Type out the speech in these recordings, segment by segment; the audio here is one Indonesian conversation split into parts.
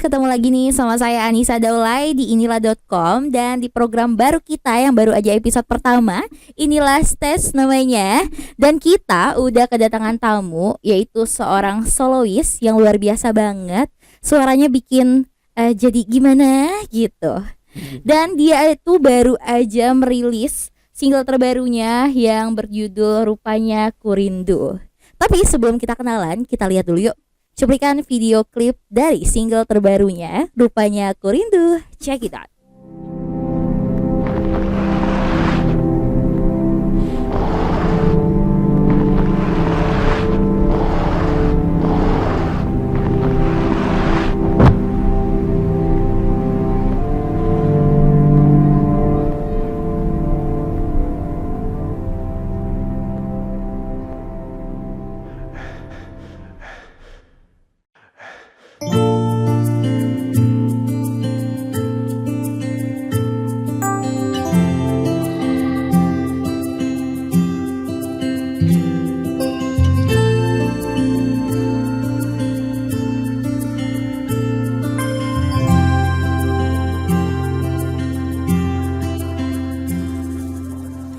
ketemu lagi nih sama saya Anissa Daulay di inilah.com dan di program baru kita yang baru aja episode pertama, Inilah Stage namanya. Dan kita udah kedatangan tamu, yaitu seorang solois yang luar biasa banget. Suaranya bikin jadi gimana gitu. Dan dia itu baru aja merilis single terbarunya yang berjudul Rupanya Ku Rindu. Tapi sebelum kita kenalan, kita lihat dulu yuk cuplikan video klip dari single terbarunya Rupanya Ku Rindu. Check it out.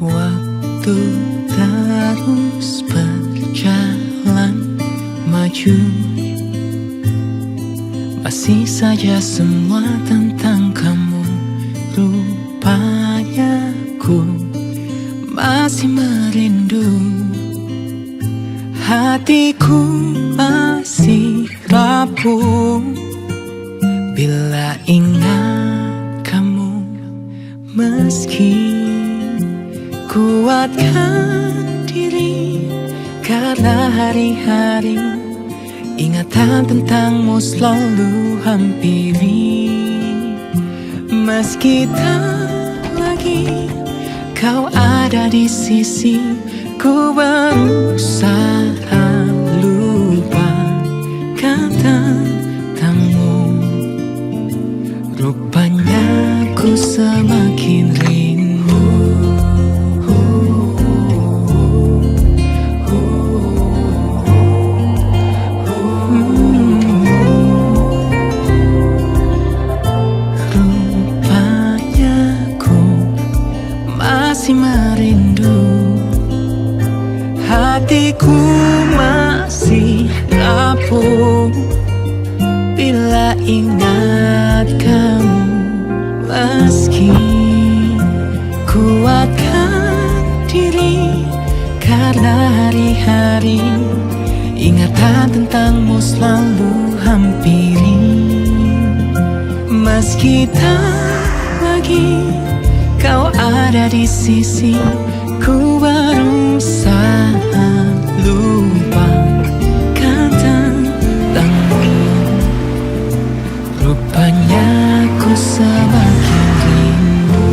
Waktu terus berjalan maju, masih saja semua tentang kamu. Rupanya ku masih merindu, hatiku masih rapuh bila ingat kamu. Meski kuatkan diri karena hari-hari ingatan tentangmu selalu hampiri. Meski tak lagi kau ada di sisi, ku berusaha lupakan tentangmu. Rupanya ku semakin rindu. Masih merindu, hatiku masih rapuh bila ingat kamu. Meski kuatkan diri karena hari-hari ingatan tentangmu selalu hampiri. Meski tak lagi kau ada di sisi, ku berusaha lupakan tentangmu. Rupanya ku semakin rindu.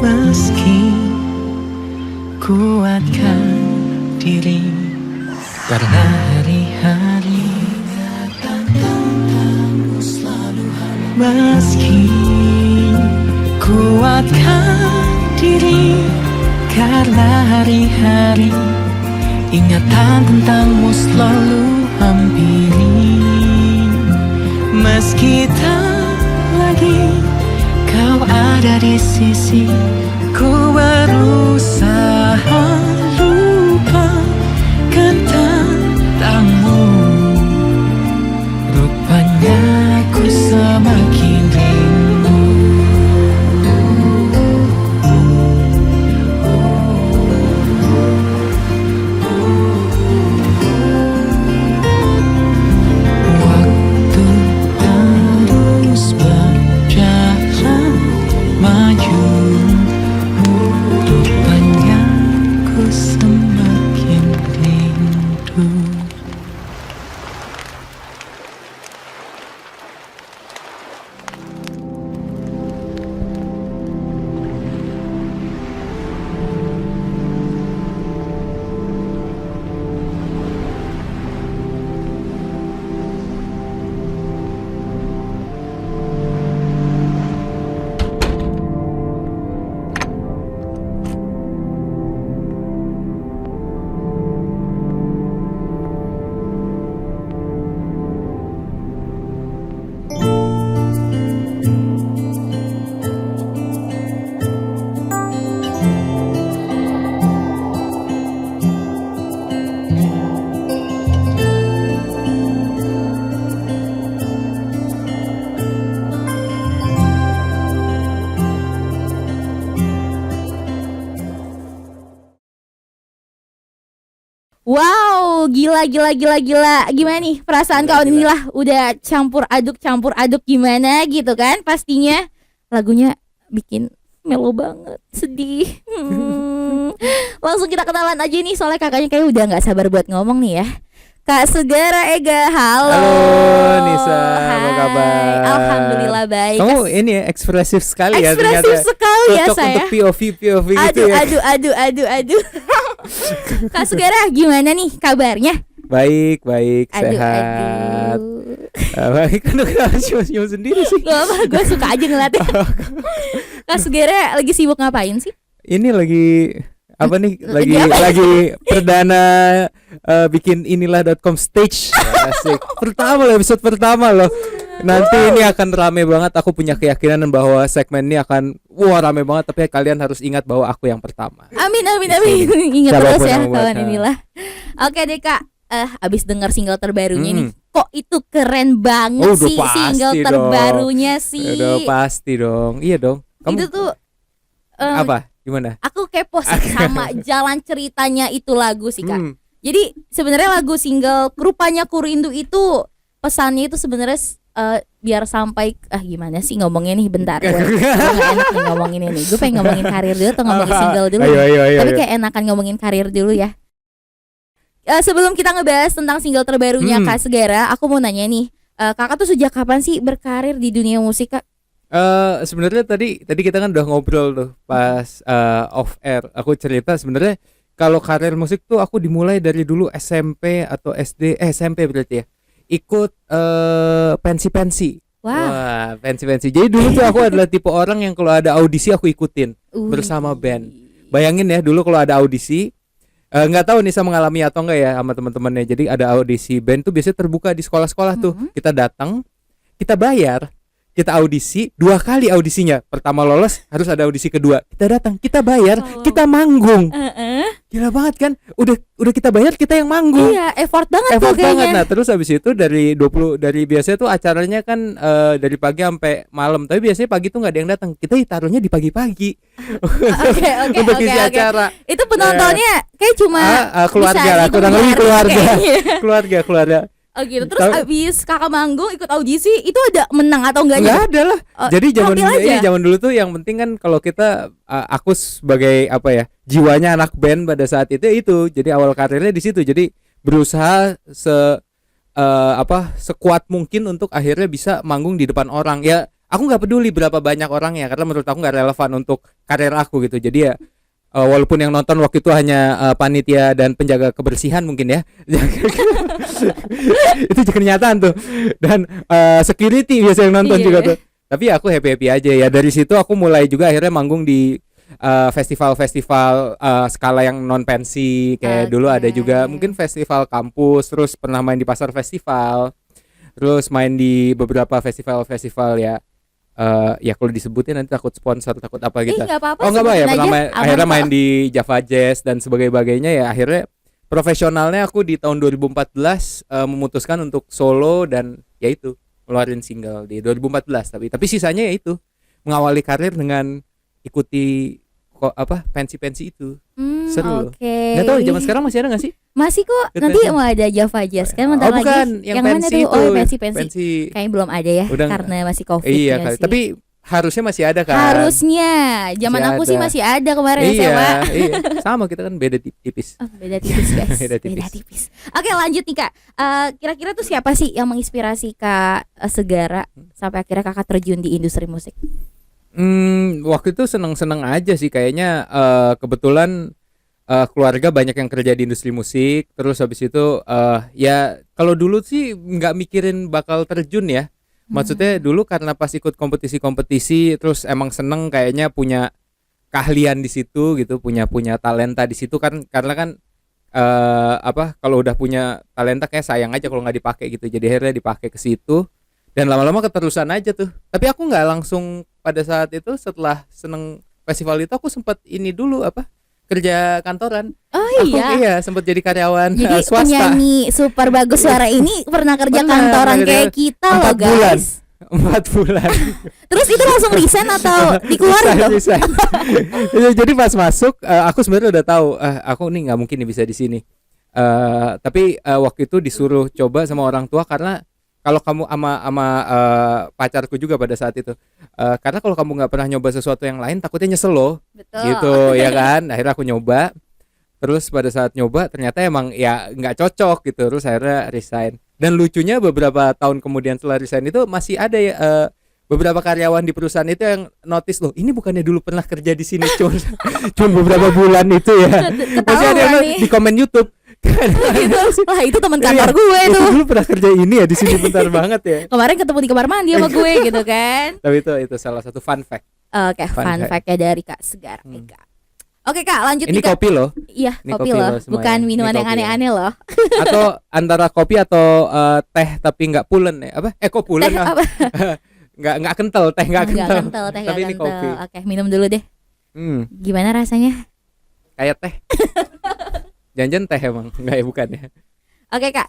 Meski kuatkan diri karena hari-hari meski kuatkan diri karena hari-hari ingatan tentangmu selalu hampiri. Meski tak lagi kau ada di sisi, ku berusaha lupakan tentangmu. Rupanya ku semakin rindu. Waktu terus berjalan maju, rupanya Wow, gila. Gimana nih perasaan kau inilah udah campur aduk gimana gitu kan? Pastinya lagunya bikin melo banget, sedih. Langsung kita kenalan aja nih, soalnya kakaknya kayak udah nggak sabar buat ngomong nih ya. Kak Segara Ega, halo. Halo Nisa, apa Hai. kabar? Alhamdulillah baik. Kamu ini ya ekspresif sekali ya Ekspresif ternyata. sekali ya Cocok saya. untuk POV gitu ya. Aduh. Kak Segara gimana nih kabarnya? Baik, Aduh. sehat. Baik, kan kenapa cium sendiri sih? Gak apa, gue suka aja ngeliatnya. Kak Segara lagi sibuk ngapain sih? Ini lagi apa nih? Lagi apa? Lagi perdana bikin inilah.com stage. Asik. Episode pertama loh. Nanti ini akan rame banget. Aku punya keyakinan bahwa segmen ini akan rame banget. Tapi kalian harus ingat bahwa aku yang pertama. Amin. Ingat terus Siapapun ya yang buat, kawan inilah. Oke deh Kak. Abis dengar single terbarunya nih, kok itu keren banget Oh, udah sih pasti single dong. terbarunya sih. Udah pasti dong. Iya dong. Kamu Itu tuh apa? Gimana? aku kepo sih sama jalan ceritanya itu lagu sih Kak. Hmm. Jadi sebenarnya lagu single Rupanya Ku Rindu itu pesannya itu sebenarnya biar sampai gimana sih ngomongnya nih, bentar gue nggak enak nih ngomongin ini. Gue pengen ngomongin karir dulu atau ngomongin single dulu. Ayo. Tapi kayak enakan ngomongin karir dulu ya. Sebelum kita ngebahas tentang single terbarunya Kak Segara, aku mau nanya nih, kakak tuh sejak kapan sih berkarir di dunia musik Kak? Sebenarnya tadi kita kan udah ngobrol tuh pas off air. Aku cerita sebenarnya kalau karir musik tuh aku dimulai dari dulu SMP atau SD, SMP berarti ya. Ikut pensi. Wah, pensi. Jadi dulu tuh aku adalah tipe orang yang kalau ada audisi aku ikutin bersama band. Bayangin ya, dulu kalau ada audisi, nggak tahu Nisa mengalami atau enggak ya sama teman-temannya. Jadi ada audisi band tuh biasanya terbuka di sekolah-sekolah tuh. Kita datang, kita bayar, kita audisi 2 kali audisinya. Pertama lolos, harus ada audisi kedua. Kita datang, kita bayar, kita manggung. Gila banget kan? Udah kita bayar, kita yang manggung. Iya, effort banget tuh Effort banget. kayaknya. Nah, terus habis itu dari biasanya tuh acaranya kan dari pagi sampai malam. Tapi biasanya pagi tuh nggak ada yang datang. Kita taruhnya di pagi-pagi. Oke. Untuk isi acara. Itu penontonnya kayak cuma Keluarga bisa lah, kurang lebih dibayar keluarga. kayaknya. keluarga. Oh gitu. Terus abis kakak manggung ikut audisi, itu ada menang atau enggaknya? Nggak ada lah. Jadi tampil aja? zaman dulu tuh yang penting kan kalau kita aku sebagai apa ya, jiwanya anak band pada saat itu. Jadi awal karirnya di situ. Jadi berusaha sekuat mungkin untuk akhirnya bisa manggung di depan orang. Ya, aku nggak peduli berapa banyak orangnya karena menurut aku nggak relevan untuk karir aku gitu. Jadi ya walaupun yang nonton waktu itu hanya panitia dan penjaga kebersihan mungkin ya. Itu kenyataan tuh. Dan security biasa yang nonton juga tuh. Tapi aku happy aja ya. Dari situ aku mulai juga akhirnya manggung di festival-festival skala yang non pensi. Kayak dulu ada juga mungkin festival kampus. Terus pernah main di pasar festival. Terus main di beberapa festival-festival ya. Ya kalau disebutin nanti takut sponsor, takut apa gitu. Nggak apa-apa, Oh nggak apa ya, sebutin pertama aja, akhirnya aman main kok. di Java Jazz dan sebagainya ya. Akhirnya profesionalnya aku di tahun 2014 memutuskan untuk solo dan ya itu ngeluarin single di 2014. Tapi sisanya ya itu mengawali karir dengan ikuti pensi-pensi itu. Seru loh. Oke. Nggak tahu zaman sekarang masih ada nggak sih? Masih kok. Ikut Nanti pensi. mau ada Java Jazz kan bentar lagi. Bukan, yang mana pensi tuh? itu. Oh, pensi. Pensi. Kayaknya belum ada ya, Udah karena masih Covid. Iya ya kali. sih. Tapi harusnya masih ada kan? Harusnya. Zaman Masih aku sih ada. masih ada kemarin Iya, SMA. iya. Sama kita kan beda tipis. Oh, beda tipis guys. Beda tipis. Oke, lanjut nih Kak. Kira-kira tuh siapa sih yang menginspirasi Kak Segara sampai akhirnya Kakak terjun di industri musik? Waktu itu seneng-seneng aja sih kayaknya. Kebetulan keluarga banyak yang kerja di industri musik. Terus habis itu ya kalau dulu sih nggak mikirin bakal terjun ya. Maksudnya dulu karena pas ikut kompetisi-kompetisi terus emang seneng kayaknya punya keahlian di situ gitu, punya talenta di situ kan, karena kan kalau udah punya talenta kayak sayang aja kalau nggak dipakai gitu. Jadi akhirnya dipakai ke situ dan lama-lama keterusan aja tuh. Tapi aku nggak langsung pada saat itu, setelah seneng festival itu aku sempat ini dulu kerja kantoran. Oh Aku iya. sempat jadi karyawan Jadi swasta. penyanyi super bagus suara ini pernah kerja Pernah, kantoran pernah kayak kerja kita loh 4 bulan. guys. 4 bulan. Terus itu langsung resign atau dikeluarin dong? Bisa. Jadi pas masuk aku sebenarnya udah tahu aku nih nggak mungkin nih bisa di sini. Tapi waktu itu disuruh coba sama orang tua karena kalau kamu sama pacarku juga pada saat itu, karena kalau kamu nggak pernah nyoba sesuatu yang lain takutnya nyesel loh, Betul. gitu ya kan. Akhirnya aku nyoba, terus pada saat nyoba ternyata emang ya nggak cocok gitu, terus akhirnya resign. Dan lucunya beberapa tahun kemudian setelah resign itu masih ada ya beberapa karyawan di perusahaan itu yang notice loh, ini bukannya dulu pernah kerja di sini cuma beberapa bulan itu ya. Masih ada yang nih. di komen YouTube. Gitu. Wah, itu teman Iya, kantor gue itu tuh. dulu pernah kerja ini ya di sini, bentar banget ya. Kemarin ketemu di kamar mandi sama gue gitu kan. Tapi itu salah satu fun fact. Oke, Fun fun fact. fact-nya dari Kak Segar Eka. Oke Kak, lanjut Ini nih Kak. kopi loh. Iya, Ini kopi kopi loh, loh semuanya. bukan Ini minuman yang kopi ya. aneh-aneh loh. Atau antara kopi atau teh tapi nggak pulen ya? Apa? Kok pulen? Teh Ah? apa? Nggak kental, teh nggak Nggak kental. kental, teh Tapi nggak ini kental. kopi. Oke, minum dulu deh. Gimana rasanya? Kayak teh. Jangan teh emang, nggak ya, bukan ya? Oke Kak,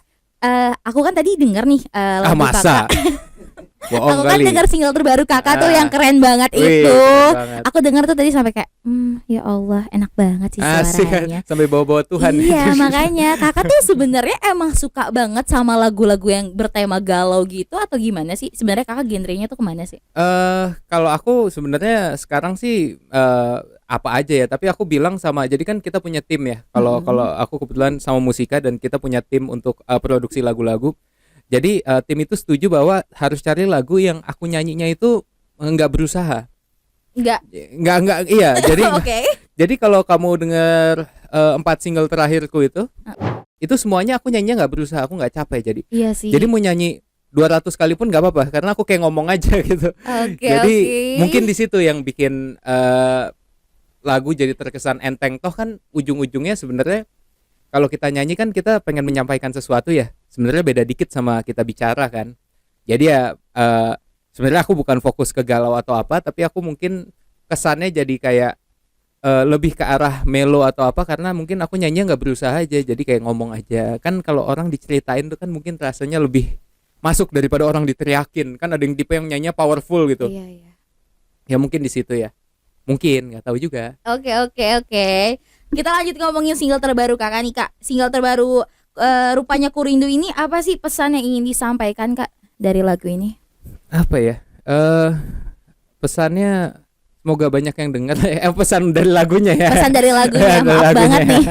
aku kan tadi denger nih lagu Masa? Kakak. Bohong Aku kan kali. denger single terbaru Kakak tuh Ah. yang keren banget Wih, itu. keren banget. Aku denger tuh tadi sampai kayak, ya Allah, enak banget sih Asik suaranya. kan? Sampai bawa-bawa Tuhan. Iya, makanya Kakak tuh sebenarnya emang suka banget sama lagu-lagu yang bertema galau gitu atau gimana sih? Sebenarnya Kakak genrenya tuh kemana sih? Kalau aku sebenarnya sekarang sih apa aja ya, tapi aku bilang sama, jadi kan kita punya tim ya. Kalau aku kebetulan sama Musika dan kita punya tim untuk produksi lagu-lagu. Jadi tim itu setuju bahwa harus cari lagu yang aku nyanyinya itu nggak berusaha. Enggak. Nggak iya. Jadi Oke. jadi kalau kamu dengar 4 single terakhirku itu semuanya aku nyanyinya nggak berusaha, aku nggak capek jadi. Iya sih. Jadi mau nyanyi 200 kali pun nggak apa-apa karena aku kayak ngomong aja gitu. Oke, Jadi oke. mungkin di situ yang bikin lagu jadi terkesan enteng. Toh kan ujung-ujungnya sebenarnya kalau kita nyanyi kan kita pengen menyampaikan sesuatu ya. Sebenarnya beda dikit sama kita bicara kan. Jadi ya sebenarnya aku bukan fokus ke galau atau apa, tapi aku mungkin kesannya jadi kayak lebih ke arah melo atau apa karena mungkin aku nyanyi nggak berusaha aja, jadi kayak ngomong aja. Kan kalau orang diceritain tuh kan mungkin rasanya lebih masuk daripada orang diteriakin. Kan ada yang tipe yang nyanyinya powerful gitu. Iya, iya. Ya mungkin di situ ya. Mungkin nggak tahu juga. Oke. Kita lanjut ngomongin single terbaru Kakak nih Kak. Single terbaru Rupanya Ku Rindu ini apa sih pesan yang ingin disampaikan Kak dari lagu ini? Apa ya? Pesannya semoga banyak yang dengar. Pesan dari lagunya ya. Pesan dari lagunya, Dari maaf lagunya banget ya. nih.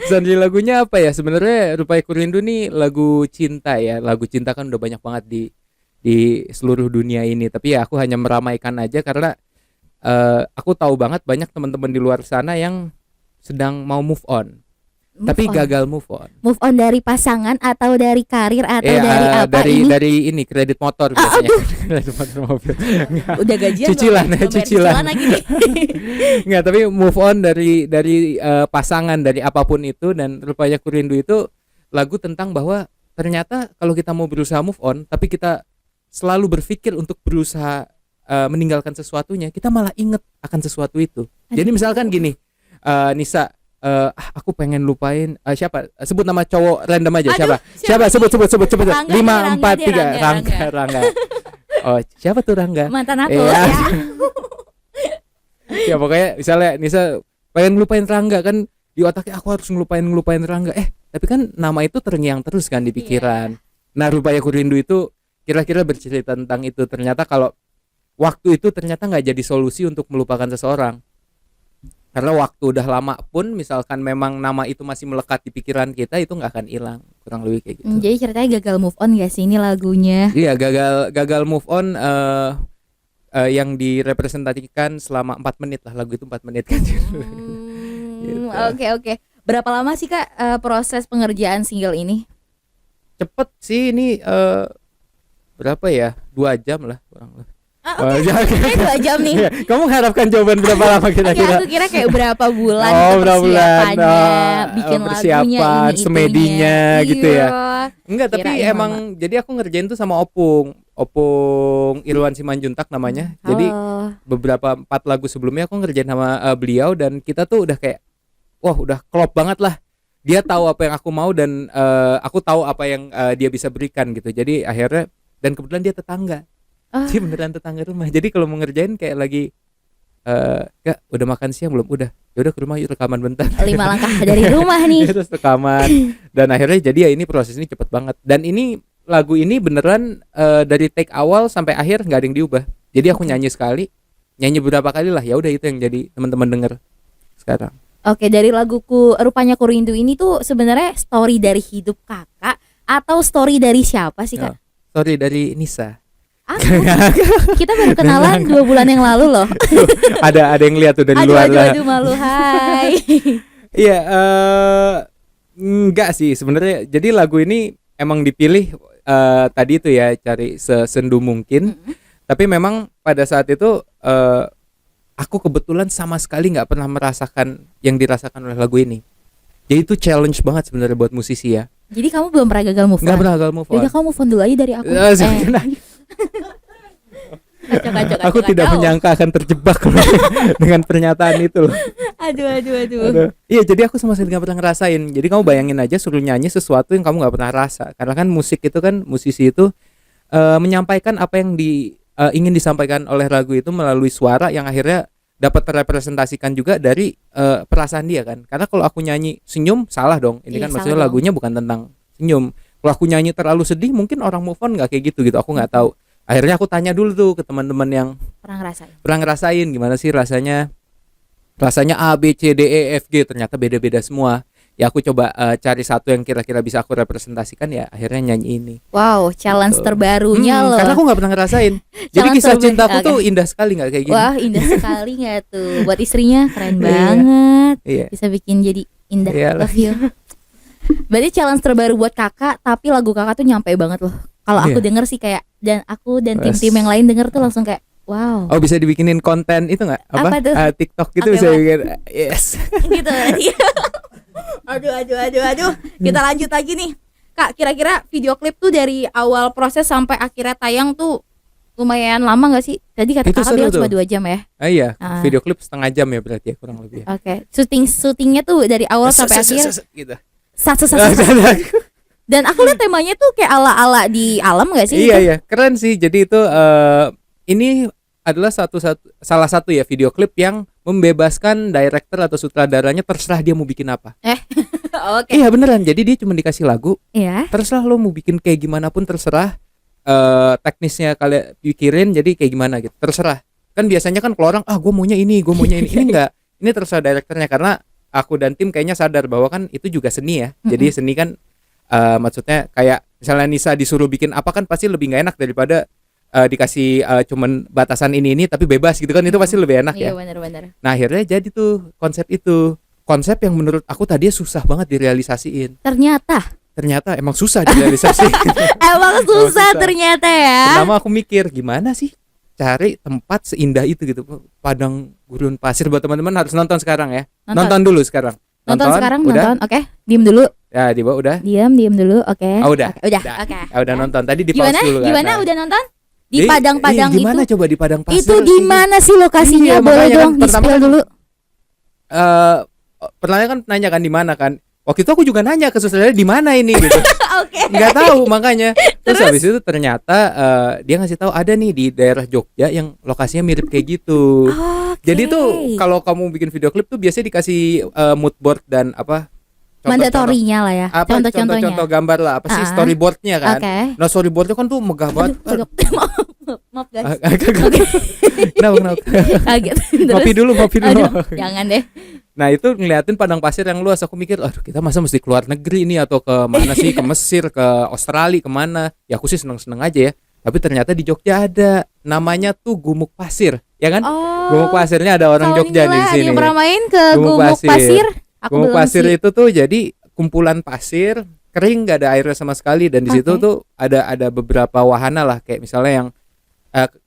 Pesan dari lagunya apa ya? Sebenarnya Rupanya Ku Rindu nih lagu cinta ya. Lagu cinta kan udah banyak banget di seluruh dunia ini. Tapi ya aku hanya meramaikan aja karena aku tahu banget banyak teman-teman di luar sana yang sedang mau move on. Tapi Move on. gagal move on. Move on dari pasangan atau dari karir atau dari apa ini? dari ini kredit motor biasanya. Kredit motor mobil. Nggak. Udah gajian Cicilan, belum? Belum bayar cicilan. lagi nih. Nggak, tapi move on dari pasangan, dari apapun itu. Dan Rupanya Ku Rindu itu lagu tentang bahwa ternyata kalau kita mau berusaha move on, tapi kita selalu berpikir untuk berusaha meninggalkan sesuatunya, kita malah inget akan sesuatu itu. Jadi misalkan gini, Nisa, aku pengen lupain siapa? Sebut nama cowok random aja. Aduh, Siapa? Sebut cepet. Rangga 5, nih, 4, 3. Rangga. Rangga. Oh, siapa tuh Rangga? Mantan aku Iya. ya. Ya pokoknya misalnya Nisa pengen ngelupain Rangga kan, di otaknya aku harus ngelupain Rangga. Tapi kan nama itu terngiang terus kan di pikiran. Nah, Rupanya Ku Rindu itu kira-kira bercerita tentang itu. Ternyata kalau waktu itu ternyata nggak jadi solusi untuk melupakan seseorang. Karena waktu udah lama pun misalkan memang nama itu masih melekat di pikiran kita, itu nggak akan hilang. Kurang lebih kayak gitu. Jadi ceritanya gagal move on gak sih ini lagunya? Iya, gagal move on yang direpresentasikan selama 4 menit lah. Lagu itu 4 menit kan. Gitu. Oke. Berapa lama sih Kak proses pengerjaan single ini? Cepet sih ini berapa ya? 2 jam lah kurang lebih. Oke. jangan- Kayaknya 2 jam nih. Iya, kamu mengharapkan jawaban berapa lama Oke, kira-kira? aku kira kayak berapa bulan Oh, itu berapa bulan? persiapannya, Oh, bikin persiapan, lagunya, ini semedinya, itunya. gitu ya. Iya. Enggak, tapi Kirain emang jadi aku ngerjain tuh sama Opung Irwan Simanjuntak namanya. Jadi Oh. beberapa 4 lagu sebelumnya aku ngerjain sama beliau dan kita tuh udah kayak wah, udah klop banget lah. Dia tahu apa yang aku mau dan aku tahu apa yang dia bisa berikan gitu. Jadi akhirnya, dan kebetulan dia tetangga. Ah. Dia beneran tetangga rumah. Jadi kalau mau ngerjain kayak lagi Kak udah makan siang belum? Udah. Ya udah ke rumah yuk rekaman bentar. 5 langkah dari rumah nih. Terus rekaman dan akhirnya jadi ya ini proses ini cepet banget. Dan ini lagu ini beneran dari take awal sampai akhir nggak ada yang diubah. Jadi aku nyanyi sekali, nyanyi beberapa kali lah. Ya udah itu yang jadi teman-teman denger sekarang. Oke, dari laguku Rupanya Ku Rindu ini tuh sebenarnya story dari hidup kakak atau story dari siapa sih kak? Sorry dari Nisa. Kita baru kenalan 2 bulan yang lalu loh. ada yang lihat tuh dari luar lah. Aduh malu, hai. Iya, enggak sih sebenarnya. Jadi lagu ini emang dipilih tadi itu ya cari sesendu mungkin. Tapi memang pada saat itu aku kebetulan sama sekali nggak pernah merasakan yang dirasakan oleh lagu ini. Jadi itu challenge banget sebenarnya buat musisi ya. Jadi kamu belum pernah gagal move on? Nggak pernah gagal move on. Yaudah kamu move on dulu aja dari aku. Kacau. Aku tidak menyangka akan terjebak loh dengan pernyataan itu loh. Aduh. Iya, jadi aku sama sekali nggak pernah ngerasain. Jadi kamu bayangin aja suruh nyanyi sesuatu yang kamu nggak pernah rasa. Karena kan musik itu kan musisi itu menyampaikan apa yang ingin disampaikan oleh lagu itu melalui suara yang akhirnya dapat terrepresentasikan juga dari perasaan dia kan. Karena kalau aku nyanyi senyum salah dong. Ini kan maksudnya lagunya bukan tentang senyum. Kalau aku nyanyi terlalu sedih mungkin orang move on nggak kayak gitu aku nggak tahu. Akhirnya aku tanya dulu tuh ke teman-teman yang pernah ngerasain gimana sih rasanya A, B, C, D, E, F, G, ternyata beda-beda semua. Ya aku coba cari satu yang kira-kira bisa aku representasikan, ya akhirnya nyanyi ini. Wow, challenge terbarunya loh. Karena aku nggak pernah ngerasain. Jadi kisah cintaku tuh indah sekali nggak kayak gini. Wah, indah sekali nggak tuh. Buat istrinya keren banget. Iya. Bisa bikin jadi indah. Iyalah. Love you. Berarti challenge terbaru buat kakak, tapi lagu kakak tuh nyampe banget loh. Kalau aku denger sih kayak, dan aku dan tim-tim yang lain denger tuh langsung kayak wow. Oh, bisa dibikinin konten itu nggak? Apa tuh? TikTok gitu bisa bikin. Yes. Gitu. Aduh. Kita lanjut lagi nih. Kak, kira-kira video klip tuh dari awal proses sampai akhirnya tayang tuh lumayan lama gak sih? Tadi kata kakak bilang cuma 2 jam ya? Iya, video klip setengah jam ya berarti ya kurang lebih. Oke. Syutingnya tuh dari awal sampai akhir. Gitu. Dan aku lihat temanya tuh kayak ala-ala di alam gak sih? Iya, keren sih. Jadi itu ini adalah salah satu ya video klip yang membebaskan director atau sutradaranya terserah dia mau bikin apa. Oke. Iya beneran. Jadi dia cuma dikasih lagu. Iya. Terserah lo mau bikin kayak gimana pun terserah. Teknisnya kalian pikirin jadi kayak gimana gitu. Terserah. Kan biasanya kan kalau orang gue maunya ini. Ini enggak. Ini terserah directornya karena aku dan tim kayaknya sadar bahwa kan itu juga seni ya. Jadi seni kan maksudnya kayak misalnya Nisa disuruh bikin apa kan pasti lebih nggak enak daripada dikasih cuman batasan ini tapi bebas gitu kan, itu pasti lebih enak ya. Iya benar. Nah akhirnya jadi tuh konsep yang menurut aku tadinya susah banget direalisasiin. Ternyata emang susah direalisasiin. Emang susah ternyata ya. Pertama aku mikir gimana sih cari tempat seindah itu gitu, padang gurun pasir. Buat teman-teman harus nonton sekarang ya. Nonton dulu sekarang. Nonton sekarang. Oke. Diem dulu. Ya, di bawah udah. Diem dulu. Oke. Udah. Oke. Udah nonton. Tadi di pause dulu kan. Gimana? Udah nonton? Di padang-padang itu. Gimana coba di padang pasir? Itu di mana sih lokasinya? Iya, boleh dong kan, di-spill dulu. Pertanyaan kan nanya kan di mana kan? Waktu itu aku juga nanya ke sutradaranya di mana ini gitu. Oke. Nggak tahu makanya. Terus habis itu ternyata dia ngasih tahu ada nih di daerah Jogja yang lokasinya mirip kayak gitu. Jadi tuh kalau kamu bikin video klip tuh biasanya dikasih mood board dan apa? Mandatorinya lah ya. Contoh-contohnya. Contoh gambar lah apa sih storyboardnya kan? Okay. Nah storyboardnya kan tuh megah banget. Maaf guys. Kenapa? Kaget. Ngopi dulu. Aduh, jangan deh. Nah itu ngeliatin padang pasir yang luas, aku mikir, aduh kita masa mesti keluar negeri ini atau ke mana sih, ke Mesir, ke Australia, kemana? Ya aku sih seneng-seneng aja ya. Tapi ternyata di Jogja ada, namanya tuh Gumuk Pasir, ya kan? Gumuk Pasirnya ada orang Jogja di sini. Yang pernah main ke Gumuk Pasir? Gumuk Pasir itu tuh jadi kumpulan pasir kering, nggak ada airnya sama sekali, dan di situ tuh ada beberapa wahana lah, kayak misalnya yang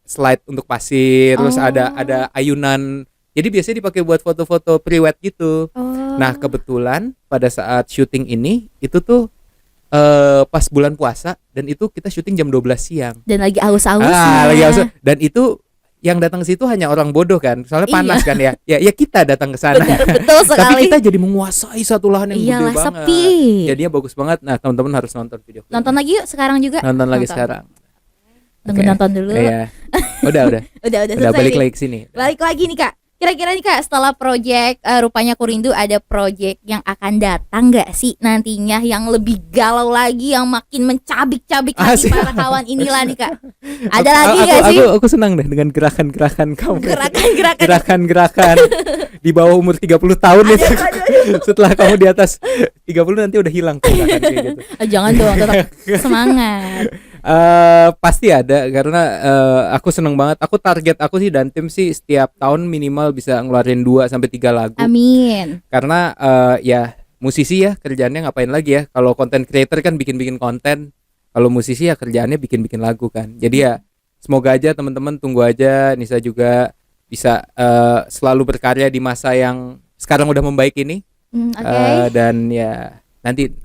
slide untuk pasir, terus ada ayunan. Jadi biasanya dipakai buat foto-foto pre-wed gitu. Nah kebetulan pada saat syuting ini itu tuh pas bulan puasa, dan itu kita syuting jam 12 siang. Dan lagi aus-ausnya. Lagi aus. Dan itu yang datang ke situ hanya orang bodoh kan, soalnya panas kan ya. Ya kita datang ke sana. Betul sekali. Tapi kita jadi menguasai satu lahan yang gede banget. Sepi. Jadinya bagus banget. Nah teman-teman harus nonton video. Nonton lagi yuk sekarang juga. Nonton lagi sekarang. Tunggu nonton dulu. Iya. Udah Udah balik lagi ke sini. Balik lagi nih Kak. Kira-kira nih Kak, setelah project Rupanya Ku Rindu, ada project yang akan datang gak sih nantinya yang lebih galau lagi, yang makin mencabik-cabik hati Asik. para kawan inilah nih Kak? Ada lagi gak sih? Aku senang deh dengan gerakan-gerakan kamu. Gerakan-gerakan. Gerakan-gerakan di bawah umur 30 tahun itu. Setelah kamu di atas 30 nanti udah hilang tuh gerakan kayak gitu. Jangan dong, tetap semangat. Pasti ada karena aku seneng banget. Aku target aku sih dan tim sih setiap tahun minimal bisa ngeluarin 2 sampai 3 lagu. Amin. Karena ya musisi ya kerjaannya ngapain lagi ya? Kalau content creator kan bikin-bikin konten. Kalau musisi ya kerjaannya bikin-bikin lagu kan. Jadi ya semoga aja teman-teman tunggu aja Nisa juga bisa selalu berkarya di masa yang sekarang udah membaik ini. Oke. Dan ya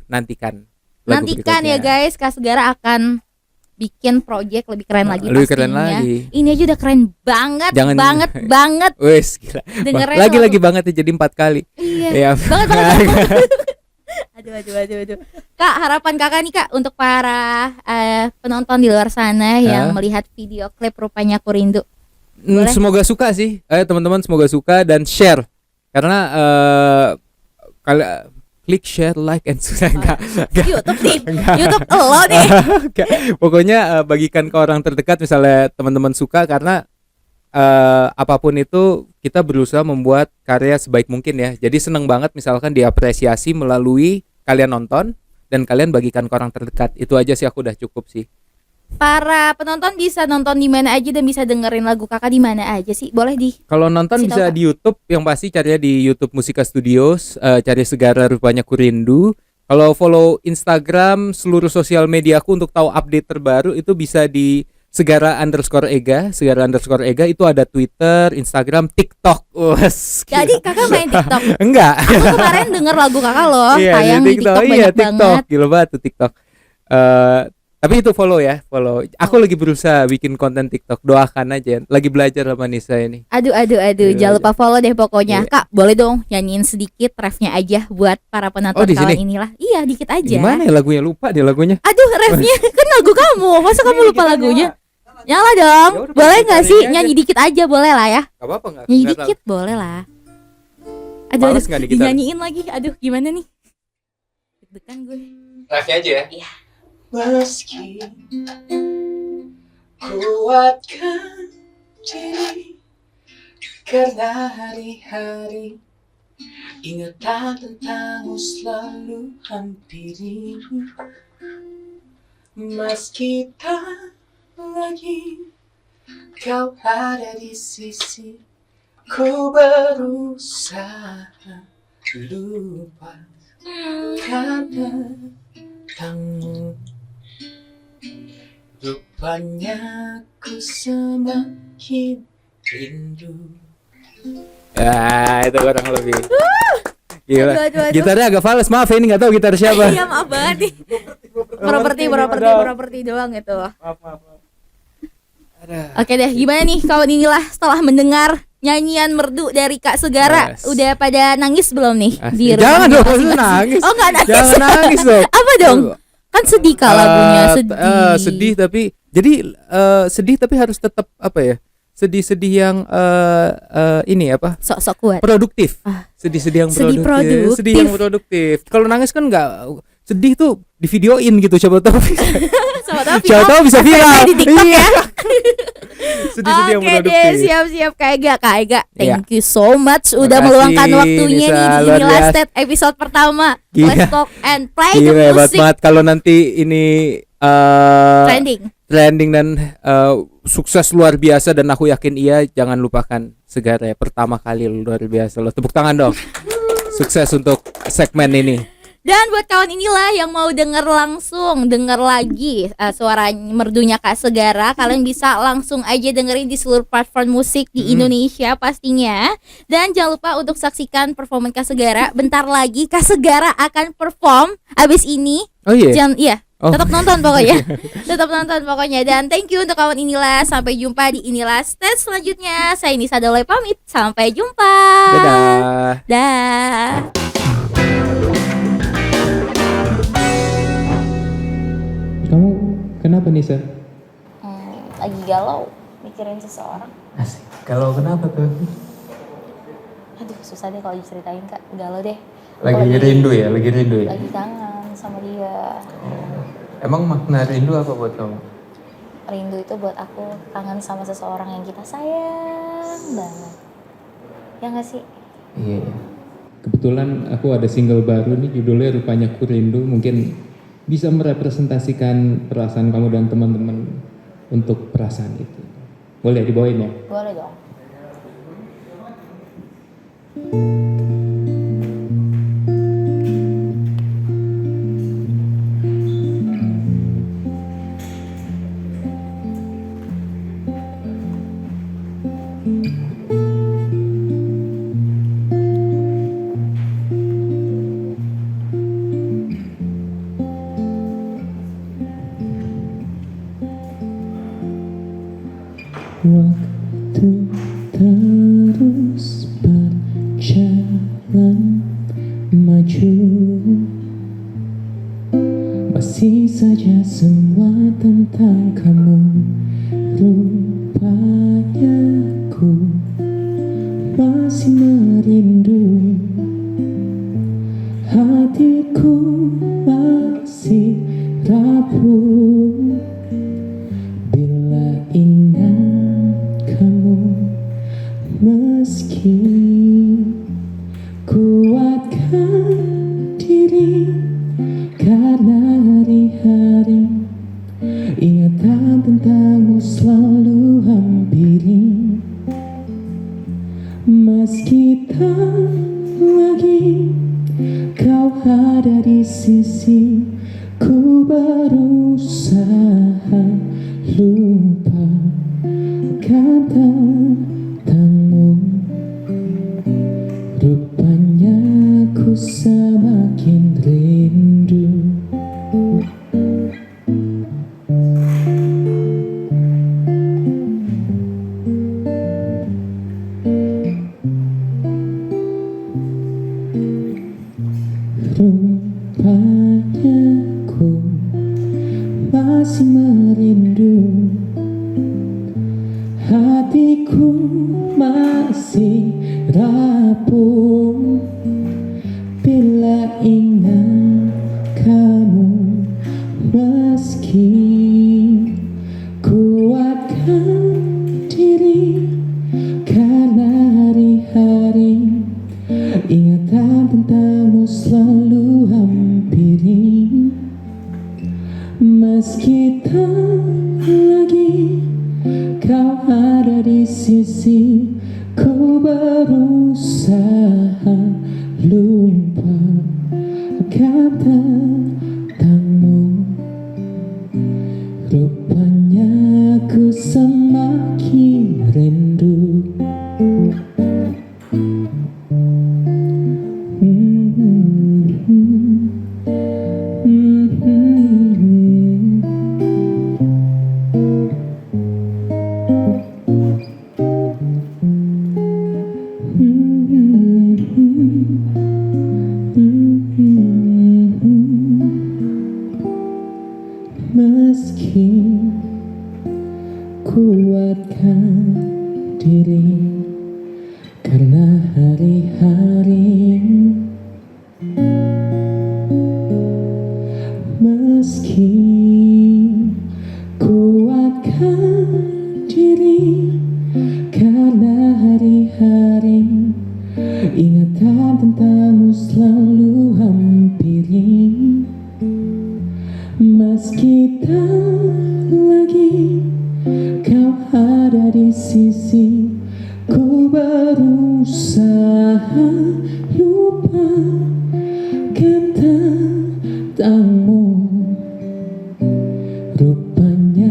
nantikan lagu Nantikan ya berikutnya. guys, Kak Segara akan bikin project lebih keren lagi Lebih pastinya. keren lagi. Ini aja udah keren banget, Jangan- banget. Wes gila. Dengerin Lagi lagu- banget ya jadi 4 kali. Iya. Ya. Banget. Aduh. Kak, harapan Kakak nih Kak untuk para penonton di luar sana yang melihat video klip Rupanya Ku Rindu. Boleh? Semoga suka sih. Teman-teman semoga suka dan share. Karena kalau klik share, like and subscribe. YouTube nih. YouTube lo nih. Pokoknya bagikan ke orang terdekat misalnya teman-teman suka karena apapun itu kita berusaha membuat karya sebaik mungkin ya. Jadi seneng banget misalkan diapresiasi melalui kalian nonton dan kalian bagikan ke orang terdekat. Itu aja sih aku udah cukup sih. Para penonton bisa nonton di mana aja dan bisa dengerin lagu Kakak di mana aja sih? Boleh di Kalau nonton Kasih bisa tahu, Kak. di YouTube, yang pasti carinya di YouTube Musika Studios, cari Segara Rupanya Ku Rindu. Kalau follow Instagram, seluruh sosial mediaku untuk tahu update terbaru itu bisa di Segara_Ega, Segara_Ega itu ada Twitter, Instagram, TikTok. Wes. Jadi Kakak main TikTok. Enggak. Aku kemarin denger lagu Kakak loh, tayang di TikTok Iya, banyak TikTok. banget. Gila banget tuh TikTok. Tapi itu follow ya, follow. Aku lagi berusaha bikin konten TikTok. Doakan aja. Lagi belajar sama Nisa ini. Aduh, Iya, jangan lupa follow deh pokoknya. Iya. Kak, boleh dong nyanyiin sedikit refnya aja buat para penonton di kawan sini? inilah. Iya, dikit aja. Gimana ya lagunya, lupa deh lagunya. Aduh, refnya kan lagu kamu. Masa kamu lupa lagunya? Nyala dong. Ya udah, Boleh kita nggak sih nyanyi aja. nyanyi dikit aja, boleh lah ya. Gak apa-apa nggak? Nyanyi Nggak tahu. dikit boleh lah. Aduh, Males nggak nih kita? dinyanyiin lagi. Aduh, gimana nih? Deg-degan gue. Refnya aja ya. Iya. Meski kuatkan diri karena hari-hari ingatan tentangmu selalu hampiri. Meski tak lagi kau ada di sisi, ku berusaha lupa karena kamu. Rupanya ku semakin rindu. Ya, itu kurang lebih. Gila. Aduh. Gitarnya agak fals, maaf ini nggak tahu gitar siapa. Iya, maaf banget nih. Properti doang itu. Maaf. Oke deh, gimana nih kawan inilah setelah mendengar nyanyian merdu dari Kak Segara, Yes. udah pada nangis belum nih Asik. di rumah Jangan dong, masing-masing? nangis. Oh, nggak nangis. Jangan nangis dong. Apa dong? Kan sedih Kak lagunya, sedih. Sedih tapi jadi sedih tapi harus tetap apa ya? Sedih-sedih yang ini apa? Sok-sok kuat. Produktif. Ah. Sedih-sedih yang Sedih produktif. Sedih yang produktif. Kalau nangis kan nggak sedih tuh di videoin gitu, coba tahu. Siapa tahu bisa viral. di TikTok Iya. ya. Sedih-sedih yang Oke deh, produktif. siap-siap Kak Ega. Iya. Thank you so much udah Makasih, meluangkan waktunya Nisa, nih di luar inilah biasa. State episode pertama. Gila. Let's talk and play the Iya, hebat music. banget kalau nanti ini Trending. dan sukses luar biasa dan aku yakin iya, jangan lupakan Segara ya, pertama kali luar biasa loh. Tepuk tangan dong. Sukses untuk segmen ini. Dan buat kawan inilah yang mau denger langsung, denger lagi suara merdunya Kak Segara, kalian bisa langsung aja dengerin di seluruh platform musik di Indonesia pastinya. Dan jangan lupa untuk saksikan performa Kak Segara. Bentar lagi Kak Segara akan perform abis ini. Oh iya. Oh. Tetap nonton pokoknya. Tetap nonton pokoknya. Dan thank you untuk kawan inilah. Sampai jumpa di inilah stage selanjutnya. Saya Nisa Daulay pamit. Sampai jumpa. Dadah. Dah. Kamu kenapa Nisa? Lagi galau mikirin seseorang. Asik. Kalau kenapa tuh? susah deh kalau diceritain Kak, galau deh. Lagi rindu ya, lagi rindu ya. Lagi kangen sama dia. Emang makna rindu apa buat kamu? Rindu itu buat aku kangen sama seseorang yang kita sayang banget. Ya nggak sih? Iya. Kebetulan aku ada single baru nih, judulnya Rupanya Ku Rindu. Mungkin bisa merepresentasikan perasaan kamu dan teman-teman untuk perasaan itu. Boleh dibawain ya? Boleh dong. Waktu terus berjalan maju, masih saja semua tentang kamu. Rupanya ku masih merindu, hatiku masih rapuh bila ingat kamu. Meski kuatkan diri karena hari-hari ingatan tentangmu selalu hampiri. Meski tak lagi kau ada di sisi, ku berusaha lupakan tentangmu. Rupanya ku semakin rindu. Rupanya ku masih merindu, hatiku masih rapuh bila ingat kamu. Meski kuatkan diri karena hari-hari ingatan tentangmu selalu hampiri. Meski tak lagi kau ada di sisi, ku berusaha lupakan tentangmu. Rupanya ku semakin rindu. Meski kuatkan diri karena hari-hari, meski kuatkan diri karena hari-hari ingatan tentangmu selalu hampiri. Meski tak lagi kau ada di sisi, ku berusaha lupakan tentangmu. Rupanya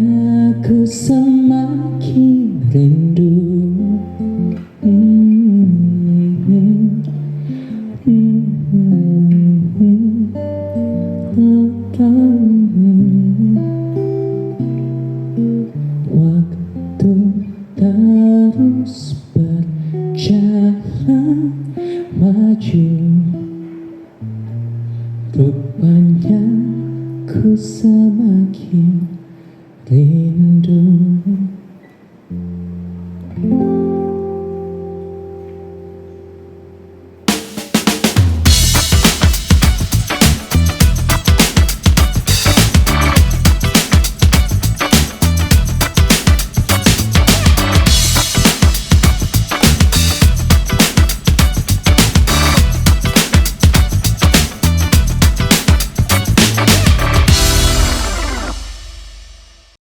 ku semakin rindu. Waktu terus berjalan maju, rupanya ku semakin